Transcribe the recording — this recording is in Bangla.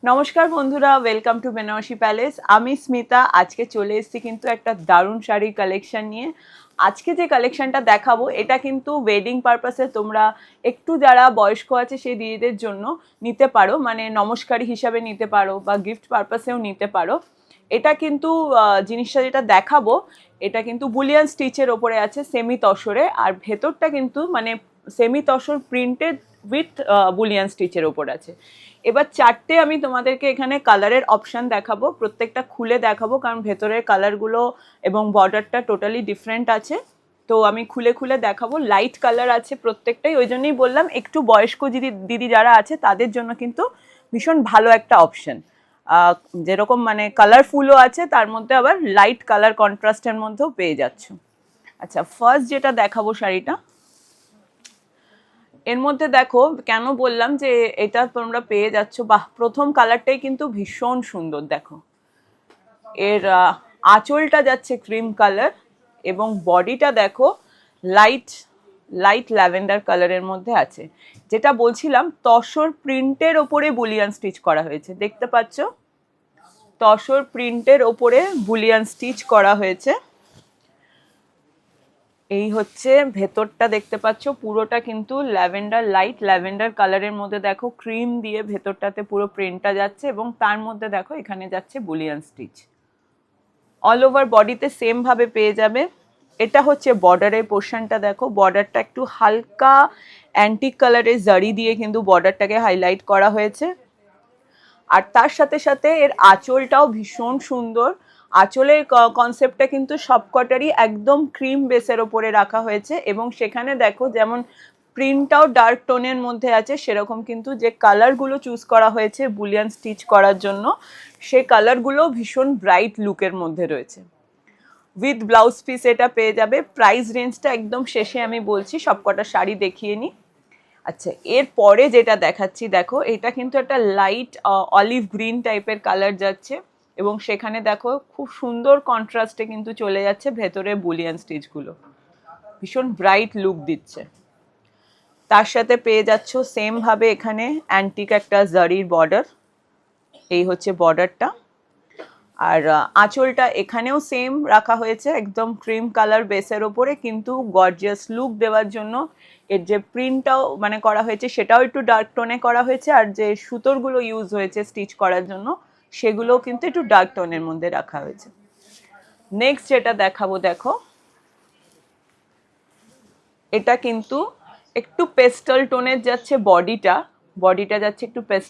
নমস্কার বন্ধুরা, ওয়েলকাম টু বেনারসি প্যালেস। আমি স্মিতা। আজকে চলে এসেছি কিন্তু একটা দারুণ শাড়ির কালেকশন নিয়ে। আজকে যে কালেকশনটা দেখাবো এটা কিন্তু ওয়েডিং পারপাসে তোমরা একটু যারা বয়স্ক আছে সেই দিদিদের জন্য নিতে পারো, মানে নমস্কারী হিসাবে নিতে পারো বা গিফট পারপাসেও নিতে পারো। এটা কিন্তু জিনিসটা যেটা দেখাবো এটা কিন্তু বুলিয়ান স্টিচের ওপরে আছে, সেমি তসরে, আর ভেতরটা কিন্তু মানে semi tussar printed with Boolean স্টিচের ওপর আছে। এবার চারটে আমি তোমাদেরকে এখানে কালারের অপশান দেখাবো, প্রত্যেকটা খুলে দেখাবো কারণ ভেতরের কালারগুলো এবং বর্ডারটা টোটালি ডিফারেন্ট আছে। তো আমি খুলে খুলে দেখাবো। লাইট কালার আছে প্রত্যেকটাই, ওই জন্যই বললাম একটু বয়স্ক দিদি যারা আছে তাদের জন্য কিন্তু ভীষণ ভালো একটা অপশন। যেরকম মানে কালারফুলও আছে, তার মধ্যে আবার লাইট কালার কন্ট্রাস্টের মধ্যেও পেয়ে যাচ্ছ। আচ্ছা, ফার্স্ট যেটা দেখাবো শাড়িটা, এর মধ্যে দেখো কেন বললাম যে এটা তোমরা পেয়ে যাচ্ছ। বাহ, প্রথম কালারটাই কিন্তু ভীষণ সুন্দর। দেখো এর আঁচলটা যাচ্ছে ক্রিম কালার এবং বডিটা দেখো লাইট লাইট ল্যাভেন্ডার কালারের মধ্যে আছে। যেটা বলছিলাম তসর প্রিন্টের ওপরে বুলিয়ান স্টিচ করা হয়েছে, দেখতে পাচ্ছ? তসর প্রিন্টের ওপরে বুলিয়ান স্টিচ করা হয়েছে। এই হচ্ছে ভেতরটা, দেখতে পাচ্ছ পুরোটা কিন্তু ল্যাভেন্ডার, লাইট ল্যাভেন্ডার কালারের মধ্যে দেখো ক্রিম দিয়ে ভেতরটাতে পুরো প্রিন্টটা যাচ্ছে এবং তার মধ্যে দেখো এখানে যাচ্ছে বুলিয়ান স্টিচ। অল ওভার বডিতে সেম ভাবে পেয়ে যাবে। এটা হচ্ছে বর্ডারের পোর্শনটা, দেখো বর্ডারটা একটু হালকা অ্যান্টিক কালারের জারি দিয়ে কিন্তু বর্ডারটাকে হাইলাইট করা হয়েছে। আর তার সাথে সাথে এর আঁচলটাও ভীষণ সুন্দর। আঁচলের কনসেপ্টটা কিন্তু সবকটারই একদম ক্রিম বেসের ওপরে রাখা হয়েছে এবং সেখানে দেখো যেমন প্রিন্টটাও ডার্ক টোনের মধ্যে আছে, সেরকম কিন্তু যে কালারগুলো চুজ করা হয়েছে বুলিয়ান স্টিচ করার জন্য সেই কালারগুলো ভীষণ ব্রাইট লুকের মধ্যে রয়েছে। উইথ ব্লাউজ পিস এটা পেয়ে যাবে। প্রাইস রেঞ্জটা একদম শেষে আমি বলছি, সবকটা শাড়ি দেখিয়ে নিই। আচ্ছা, এর পরে যেটা দেখাচ্ছি দেখো, এটা কিন্তু একটা লাইট অলিভ গ্রিন টাইপের কালার যাচ্ছে এবং সেখানে দেখো খুব সুন্দর কন্ট্রাস্টে কিন্তু চলে যাচ্ছে ভেতরে বুলিয়ান স্টিচগুলো, ভীষণ ব্রাইট লুক দিচ্ছে। তার সাথে পেয়ে যাচ্ছ সেম ভাবে এখানে অ্যান্টিক একটা জারির বর্ডার, এই হচ্ছে বর্ডারটা। আর আঁচলটা এখানেও সেম রাখা হয়েছে একদম ক্রিম কালার বেসের ওপরে, কিন্তু গর্জিয়াস লুক দেওয়ার জন্য এর যে প্রিন্টটাও মানে করা হয়েছে সেটাও একটু ডার্ক টোনে করা হয়েছে, আর যে সুতোরগুলো ইউজ হয়েছে স্টিচ করার জন্য সেগুলোও কিন্তু একটু ডার্ক টোনের মধ্যে রাখা হয়েছে। নেক্সট যেটা দেখাবো দেখো, এটা কিন্তু একটু পেস্টাল টোনের যাচ্ছে বডিটা, বডিটা যাচ্ছে একটু পেস্টাল